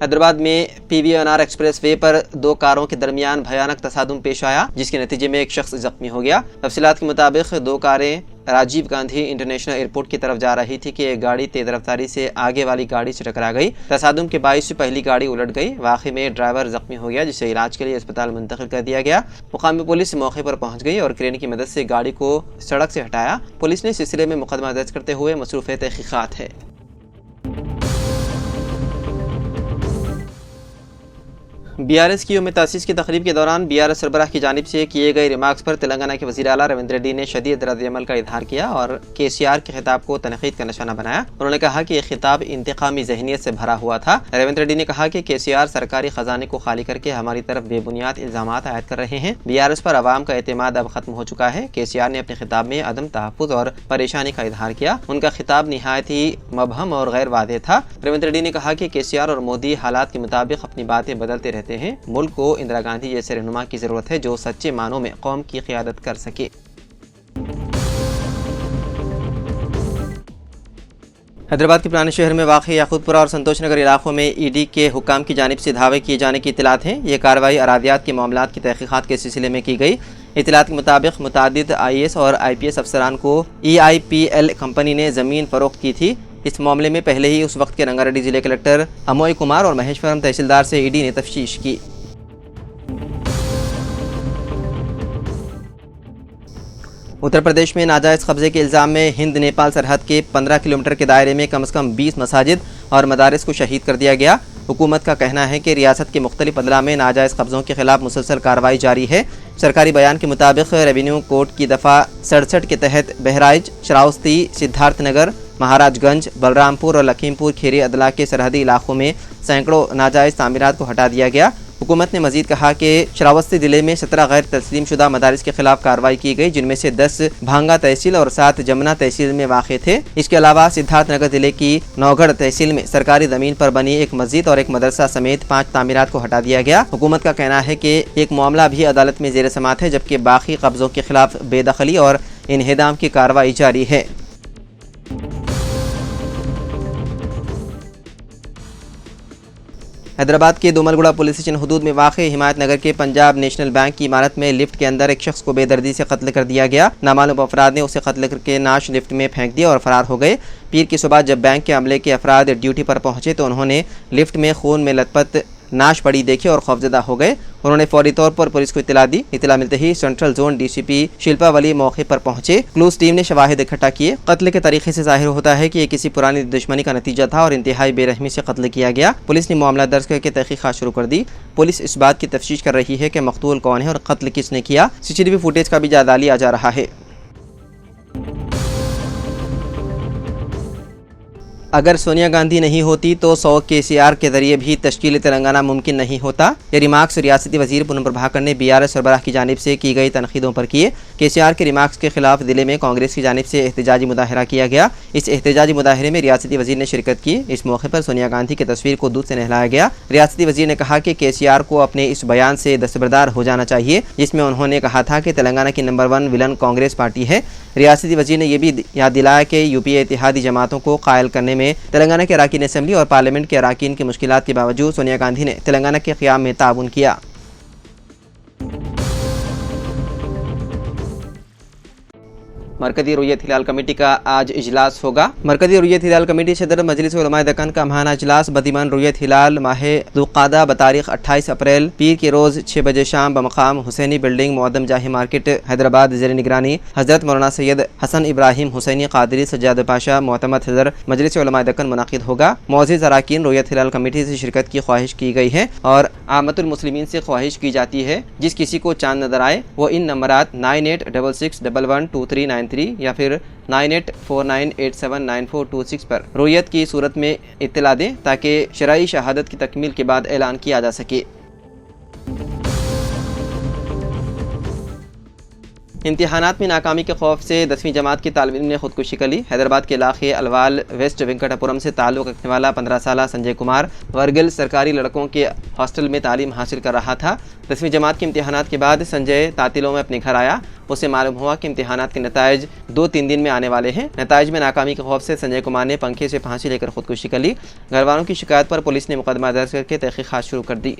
हैदराबाद में PVNR express way पर दो कारों के दरमियान भयानक तसादुम पेश आया, जिसके नतीजे में एक शख्स जख्मी हो गया। तफसीलात के मुताबिक दो कारें राजीव गांधी इंटरनेशनल एयरपोर्ट की तरफ जा रही थी कि एक गाड़ी तेज रफ्तारी से आगे वाली गाड़ी से टकरा गई। तसादुम के बाइस पहली गाड़ी उलट गई। वाक़े में ड्राइवर जख्मी हो गया, जिसे इलाज के लिए अस्पताल मुंतकिल कर दिया गया। मुकामी पुलिस मौके पर पहुंच गई और क्रेन की मदद से गाड़ी को सड़क से हटाया। पुलिस ने इस सिलसिले में मुकदमा दर्ज करते हुए मसरूफ़ तहक़ीक़ात है। BRS की यौम तासीस की तकरीब के दौरान BRS सरबराह की जानिब से किए गए रिमार्क्स पर तेलंगाना के वज़ीर आला रविंद्र रेड्डी ने शदीद रद्द-ए-अमल का इजहार किया और KCR के खिताब को तनक़ीद का निशाना बनाया। उन्होंने कहा कि यह खिताब इंतकामी ज़हनियत से भरा हुआ था। रविंद्र रेड्डी ने कहा कि KCR सरकारी ख़जाने को खाली करके हमारी तरफ बेबुनियाद इल्ज़ामात आयद कर रहे हैं। BRS पर अवाम का एतमाद अब ख़त्म हो चुका है। KCR ने अपने खिताब में अदम तहफ़्फ़ुज़ और परेशानी का इजहार किया। उनका खिताब निहायत ही मबहम और गैर वाज़ेह था। रविंद्र रेड्डी ने कहा कि KCR और मोदी हालात के मुताबिक अपनी बातें बदलते रहते हैं। मुल्क को इंदिरा गांधी जैसे रहनुमा की ज़रूरत है जो सच्चे मानों में कौम की क़ियादत कर सके। हैदराबाद के पुराने शहर में वाक़ याकूतपुरा और संतोष नगर इलाकों में ED के हुक्काम की जानिब से धावे किए जाने की इत्तलात हैं। ये कार्रवाई अरादियात के मामलात की तहक़ीक़ात के सिलसिले में की गई। इत्तलात के मुताबिक मुतादिद IAS और IPS अफसरान को EIPL कंपनी ने ज़मीन फ़रोख्त की थी। इस मामले में पहले ही उस वक्त के रंगारेड्डी ज़िले कलेक्टर अमोय कुमार और महेश्वरम तहसीलदार से ED ने तफ्तीश की। उत्तर प्रदेश में नाजायज़ कब्ज़े के इल्ज़ाम में हिंद नेपाल सरहद के 15 किलोमीटर के दायरे में कम से कम 20 मसाजिद और मदारिस को शहीद कर दिया गया। हुकूमत का कहना है कि रियासत के मुख्तलिफ अदला में नाजायज़ कब्ज़ों के खिलाफ मुसलसल कार्रवाई जारी है। सरकारी बयान के मुताबिक रेवेन्यू कोर्ट की दफ़ा 67 के तहत बहराइच, श्रावस्ती, सिद्धार्थनगर, महाराजगंज, बलरामपुर और लखीमपुर खीरी अदला के सरहदी इलाकों में सैकड़ों नाजायज़ तामीरात को हटा दिया गया। हुकूमत ने मजीद कहा कि श्रावस्ती ज़िले में 17 गैर तस्लीम शुदा मदारिस के खिलाफ कार्रवाई की गई, जिनमें से 10 भांगा तहसील और 7 जमुना तहसील में वाक़ थे। इसके अलावा सिद्धार्थनगर ज़िले की नौगढ़ तहसील में सरकारी ज़मीन पर बनी एक मस्जिद और एक मदरसा समेत 5 तामीरात को हटा दिया गया। हुकूमत का कहना है कि एक मामला भी अदालत में ज़ेर समाअत है, जबकि बाकी कब्ज़ों के खिलाफ बेदखली और इन्हेदाम की कार्रवाई जारी है। हैदराबाद के दोमलगुड़ा पुलिस स्टेशन हदूद में वाक़ हिमायत नगर के पंजाब नेशनल बैंक की इमारत में लिफ्ट के अंदर एक शख्स को बेदर्दी से कत्ल कर दिया गया। नामालूम अफराद ने उसे कत्ल करके नाश लिफ्ट में फेंक दिया और फरार हो गए। पीर की सुबह जब बैंक के अमले के अफराद ड्यूटी पर पहुंचे तो उन्होंने लिफ्ट में खून में लथपथ नाश पड़ी देखी और खौफजदा हो गए। उन्होंने फौरी तौर पर पुलिस को इत्तला दी। इत्तला मिलते ही सेंट्रल जोन DCP शिल्पा वली मौके पर पहुंचे। क्लूज टीम ने शवाहिद इकट्ठा किए। कत्ल के तरीके से जाहिर होता है कि ये किसी पुरानी दुश्मनी का नतीजा था और इंतहाई बेरहमी से कत्ल किया गया। पुलिस ने मामला दर्ज करके तहकीकात शुरू कर दी। पुलिस इस बात की तफ्तीश कर रही है कि मकतूल कौन है और कत्ल किसने किया। CCTV फुटेज का भी जायजा लिया जा रहा है। अगर सोनिया गांधी नहीं होती तो 100 KCR के जरिए भी तश्कील तेलंगाना मुमकिन नहीं होता। ये रिमार्क्स रियासती वजीर पूनम प्रभाकर ने BRS सरबराह की जानिब से की गई तनकीदों पर किए। KCR के रिमार्क्स के खिलाफ जिले में कांग्रेस की जानिब से एहतजाजी मुजाहरा किया गया। इस एहतजाजी मुजाहरे में रियासती वजीर ने शिरकत की। इस मौके पर सोनिया गांधी की तस्वीर को दूध से नहलाया गया। रियासती वजीर ने कहा कि KCR को अपने इस बयान से दस्तबरदार हो जाना चाहिए, जिसमें उन्होंने कहा था कि तेलंगाना की नंबर 1 विलन कांग्रेस पार्टी है। रियासती वजीर ने यह भी याद दिलाया कि UPA इत्तेहादी जमातों को कायल करने में तेलंगाना के अराकीन असम्बली और पार्लियामेंट के अराकीन की मुश्किलात के बावजूद सोनिया गांधी ने तेलंगाना के क़याम में ताउन किया। मरकज़ी रुयत हिलाल कमेटी का आज इजलास होगा। मरकज़ी रुयत हिलाल कमेटी सदर मजलिस उलमा दक्कन का माहाना इजलास बदीमान रुयत हिलाल माह ज़ुल्क़ादा बतारीख 28 अप्रैल पीर के रोज़ 6 बजे शाम बमकाम हुसैनी बिल्डिंग मुअद्दम जाही मार्केट हैदराबाद ज़ेर निगरानी हज़रत मौलाना सैयद हसन इब्राहिम हुसैनी क़ादरी सज्जाद पाशा मोतमद सदर मजलिस उलमा दक्कन मुनाक़िद होगा। मौज़ूद अराकीन रुयत हिलाल कमेटी से शिरकत की ख्वाहिश की गई है और आमतुल मुस्लिमीन से ख्वाहिश की जाती है जिस किसी को चांद नजर आए वो इन नंबरात 9866112393 या फिर 9849879426 पर रुयत की सूरत में इत्तला दें ताकि शरई शहादत की तकमील के बाद ऐलान किया जा सके। इम्तिहानात में नाकामी के खौफ से 10वीं जमात की तालिब इल्म ने खुदकुशी कर ली। हैदराबाद के इलाके अलवाल वेस्ट वेंकटापुरम से ताल्लुक़ रखने वाला 15 साल संजय कुमार वर्गल सरकारी लड़कों के हॉस्टल में तालीम हासिल कर रहा था। 10वीं जमात के इम्तिहानात के बाद संजय तातिलों में अपने घर आया। उसे मालूम हुआ कि इम्तिहानात के नताइज 2-3 दिन में आने वाले हैं। नताइज में नाकामी के खौफ से संजय कुमार ने पंखे से फांसी लेकर खुदकुशी कर ली। घर वालों की शिकायत पर पुलिस ने मुकदमा दर्ज करके तहकीकात शुरू कर दी।